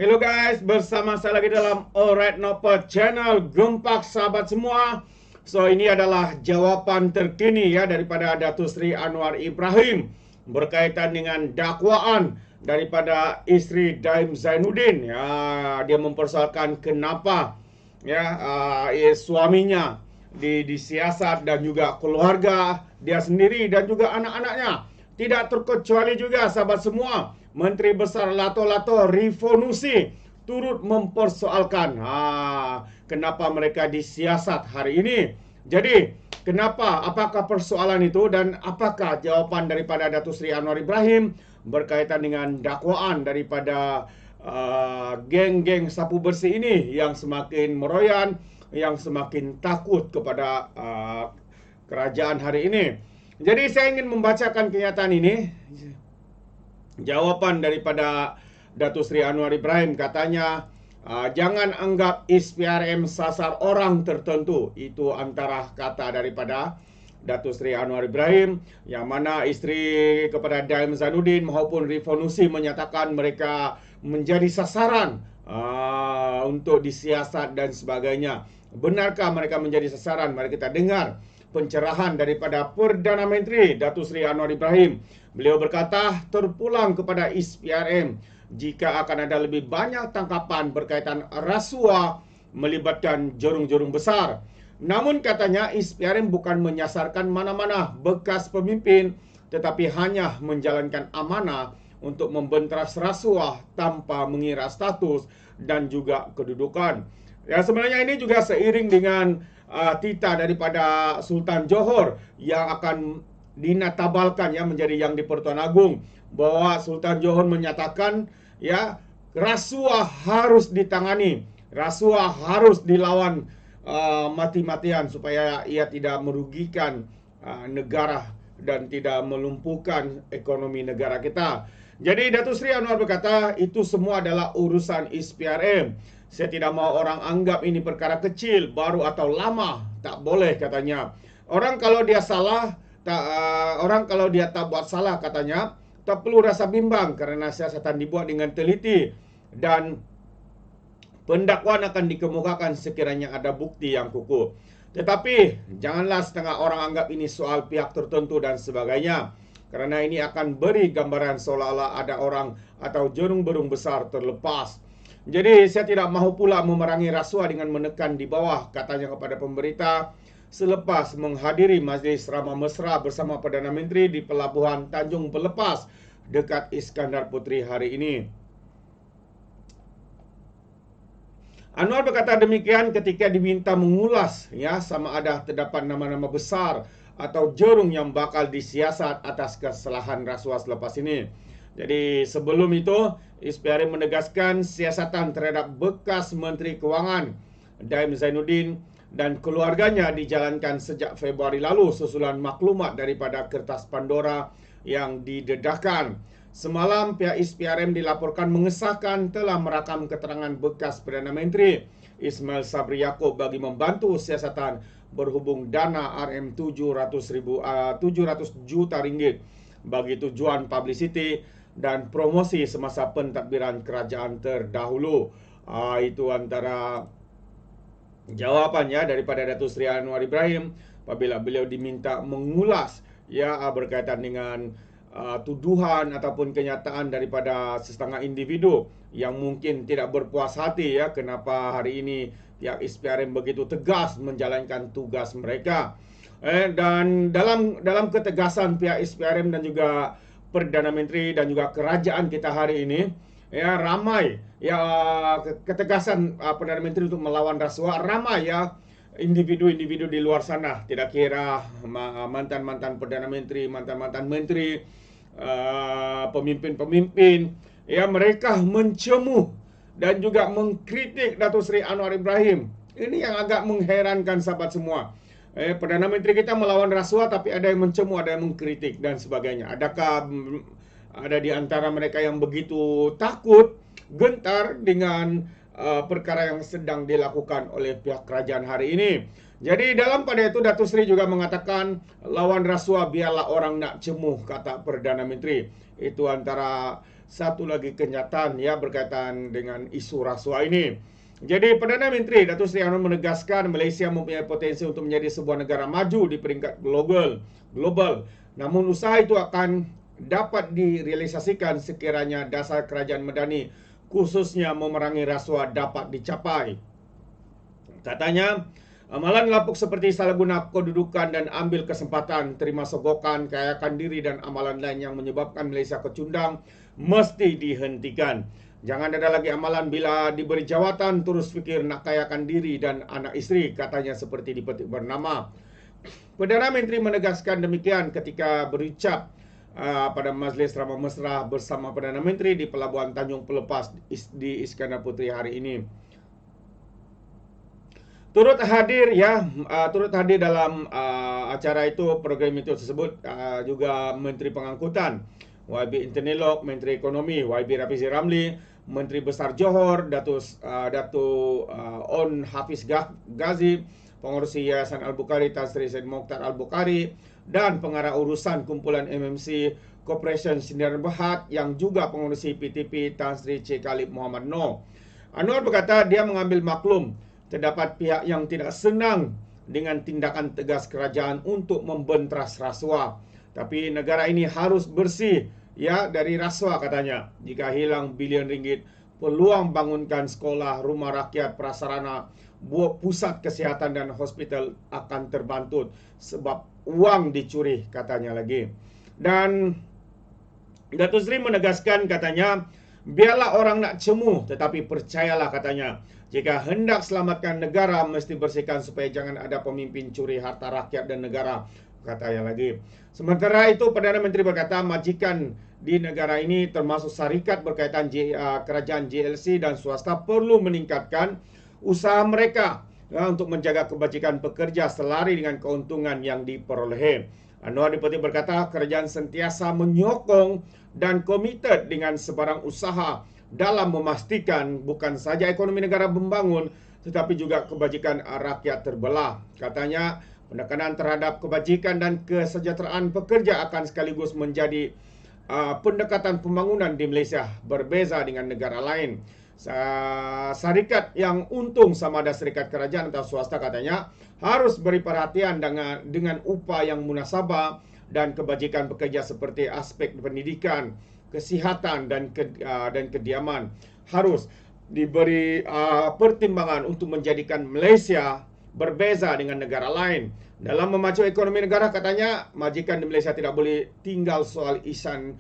Hello guys, bersama saya lagi dalam Alright Noper Channel. Gempak sahabat semua. So ini adalah jawapan terkini ya daripada Datuk Seri Anwar Ibrahim berkaitan dengan dakwaan daripada isteri Daim Zainuddin. Ya, dia mempersoalkan kenapa suaminya disiasat dan juga keluarga dia sendiri dan juga anak-anaknya. Tidak terkecuali juga sahabat semua, Menteri Besar Lato-Lato Rifonusi turut mempersoalkan kenapa mereka disiasat hari ini. Jadi, kenapa? Apakah persoalan itu dan apakah jawapan daripada Datuk Seri Anwar Ibrahim berkaitan dengan dakwaan daripada geng-geng sapu bersih ini yang semakin meroyan, yang semakin takut kepada kerajaan hari ini. Jadi saya ingin membacakan kenyataan ini. Jawapan daripada Datuk Seri Anwar Ibrahim katanya, jangan anggap ISPRM sasar orang tertentu. Itu antara kata daripada Datuk Seri Anwar Ibrahim, yang mana isteri kepada Daim Zainuddin maupun Rifonusi menyatakan mereka menjadi sasaran untuk disiasat dan sebagainya. Benarkah mereka menjadi sasaran? Mari kita dengar pencerahan daripada Perdana Menteri Datuk Seri Anwar Ibrahim. Beliau berkata, terpulang kepada ISPRM jika akan ada lebih banyak tangkapan berkaitan rasuah melibatkan jurung-jurung besar. Namun katanya ISPRM bukan menyasarkan mana-mana bekas pemimpin, tetapi hanya menjalankan amanah untuk membenteras rasuah tanpa mengira status dan juga kedudukan. Ya, sebenarnya ini juga seiring dengan titah daripada Sultan Johor yang akan dinatabalkan ya menjadi yang di Pertuan Agong, bahwa Sultan Johor menyatakan ya rasuah harus ditangani, rasuah harus dilawan mati-matian supaya ia tidak merugikan negara dan tidak melumpuhkan ekonomi negara kita. Jadi Datuk Seri Anwar berkata itu semua adalah urusan ISPRM. Saya tidak mau orang anggap ini perkara kecil, baru atau lama. Tak boleh katanya. Orang kalau dia tak buat salah katanya, tak perlu rasa bimbang kerana siasatan dibuat dengan teliti dan pendakwaan akan dikemukakan sekiranya ada bukti yang kukuh. Tetapi janganlah setengah orang anggap ini soal pihak tertentu dan sebagainya, kerana ini akan beri gambaran seolah-olah ada orang atau jurung-berung besar terlepas. Jadi saya tidak mahu pula memerangi rasuah dengan menekan di bawah, katanya kepada pemberita selepas menghadiri majlis ramah mesra bersama Perdana Menteri di Pelabuhan Tanjung Pelepas dekat Iskandar Puteri hari ini. Anwar berkata demikian ketika diminta mengulas ya sama ada terdapat nama-nama besar atau jurung yang bakal disiasat atas kesalahan rasuah selepas ini. Jadi sebelum itu, ISPRM menegaskan siasatan terhadap bekas Menteri Kewangan Daim Zainuddin dan keluarganya dijalankan sejak Februari lalu susulan maklumat daripada kertas Pandora yang didedahkan. Semalam pihak ISPRM dilaporkan mengesahkan telah merakam keterangan bekas Perdana Menteri Ismail Sabri Yaakob bagi membantu siasatan berhubung dana RM700 juta ringgit bagi tujuan publicity dan promosi semasa pentadbiran kerajaan terdahulu. Itu antara jawapannya daripada Datuk Seri Anwar Ibrahim apabila beliau diminta mengulas ya berkaitan dengan tuduhan ataupun kenyataan daripada setengah individu yang mungkin tidak berpuas hati ya kenapa hari ini pihak ISPRM begitu tegas menjalankan tugas mereka. Dan dalam ketegasan pihak ISPRM dan juga Perdana Menteri dan juga kerajaan kita hari ini ya ramai ya ketegasan Perdana Menteri untuk melawan rasuah, ramai ya individu-individu di luar sana, tidak kira mantan-mantan Perdana Menteri, mantan-mantan menteri, pemimpin-pemimpin ya, mereka mencemu dan juga mengkritik Datuk Seri Anwar Ibrahim. Ini yang agak mengherankan sahabat semua. Perdana Menteri kita melawan rasuah tapi ada yang mencemu, ada yang mengkritik dan sebagainya. Adakah ada di antara mereka yang begitu takut, gentar dengan perkara yang sedang dilakukan oleh pihak kerajaan hari ini? Jadi dalam pada itu Datuk Seri juga mengatakan lawan rasuah biarlah orang nak cemuh, kata Perdana Menteri. Itu antara satu lagi kenyataan ya berkaitan dengan isu rasuah ini. Jadi Perdana Menteri Datuk Seri Anwar menegaskan Malaysia mempunyai potensi untuk menjadi sebuah negara maju di peringkat global. Namun usaha itu akan dapat direalisasikan sekiranya dasar kerajaan medani khususnya memerangi rasuah dapat dicapai. Katanya, amalan lapuk seperti salah guna kedudukan dan ambil kesempatan, terima sogokan, kayakan diri dan amalan lain yang menyebabkan Malaysia kecundang mesti dihentikan. Jangan ada lagi amalan bila diberi jawatan terus fikir nak kayakan diri dan anak isteri, katanya seperti di petik bernama. Perdana Menteri menegaskan demikian ketika berucap pada Majlis Ramah Mesra bersama Perdana Menteri di Pelabuhan Tanjung Pelepas di Iskandar Puteri hari ini. Turut hadir dalam acara itu, program itu tersebut juga Menteri Pengangkutan YB Internelok, Menteri Ekonomi YB Rafizi Ramli, Menteri Besar Johor Datuk On Hafiz Ghazi, Pengurusi Yayasan Al-Bukhari Tan Sri Syed Mokhtar Al-Bukhari, dan Pengarah Urusan Kumpulan MMC Corporation Sdn Bhd yang juga Pengurusi PTP Tan Sri Cik Khalid Muhammad Noor. Anwar berkata dia mengambil maklum terdapat pihak yang tidak senang dengan tindakan tegas kerajaan untuk membentras rasuah. Tapi negara ini harus bersih ya dari rasuah, katanya. Jika hilang bilion ringgit, peluang bangunkan sekolah, rumah rakyat, prasarana, pusat kesihatan dan hospital akan terbantut sebab uang dicuri, katanya lagi. Dan Datuk Seri menegaskan, katanya, biarlah orang nak cemu, tetapi percayalah, katanya, jika hendak selamatkan negara, mesti bersihkan supaya jangan ada pemimpin curi harta rakyat dan negara, katanya lagi. Sementara itu, Perdana Menteri berkata, majikan di negara ini termasuk syarikat berkaitan kerajaan JLC dan swasta perlu meningkatkan usaha mereka untuk menjaga kebajikan pekerja selari dengan keuntungan yang diperoleh. Anwar Dipetik berkata, kerajaan sentiasa menyokong dan komited dengan sebarang usaha dalam memastikan bukan saja ekonomi negara membangun, tetapi juga kebajikan rakyat terbelah. Katanya, penekanan terhadap kebajikan dan kesejahteraan pekerja akan sekaligus menjadi pendekatan pembangunan di Malaysia, berbeza dengan negara lain. Syarikat yang untung sama ada syarikat kerajaan atau swasta, katanya, harus beri perhatian dengan upah yang munasabah dan kebajikan pekerja seperti aspek pendidikan, kesihatan dan kediaman harus diberi pertimbangan untuk menjadikan Malaysia berbeza dengan negara lain. Dalam memacu ekonomi negara, katanya, majikan di Malaysia tidak boleh tinggal soal ihsan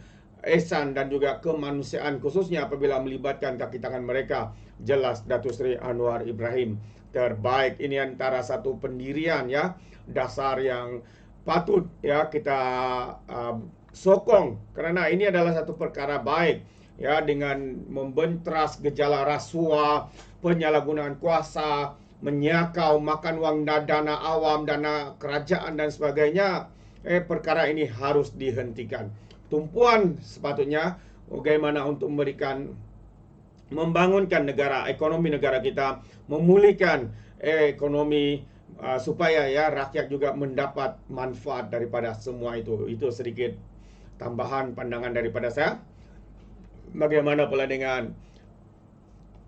dan juga kemanusiaan, khususnya apabila melibatkan kaki tangan mereka. Jelas Datuk Seri Anwar Ibrahim terbaik. Ini antara satu pendirian ya, dasar yang patut ya kita sokong, kerana ini adalah satu perkara baik ya, dengan membentras gejala rasuah, penyalahgunaan kuasa, menyakau, makan wang dana awam, dana kerajaan dan sebagainya. Perkara ini harus dihentikan. Tumpuan sepatutnya bagaimana untuk membangunkan negara, ekonomi negara kita, memulihkan ekonomi supaya ya rakyat juga mendapat manfaat daripada semua itu. Itu sedikit tambahan pandangan daripada saya. Bagaimana pula dengan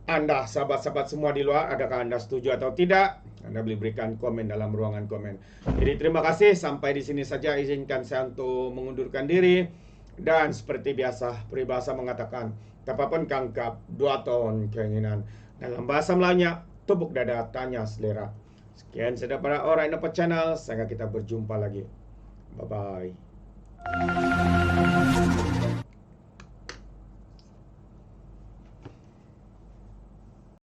anda, sahabat-sahabat semua di luar? Adakah anda setuju atau tidak? Anda boleh berikan komen dalam ruangan komen. Jadi terima kasih. Sampai di sini saja. Izinkan saya untuk mengundurkan diri. Dan seperti biasa, peribahasa mengatakan, tapapun kangkap, 2 tahun keinginan. Dalam bahasa Melayunya, tepuk dada, tanya selera. Sekian saya daripada Alright Nampak Channel. Sampai kita berjumpa lagi. Bye-bye.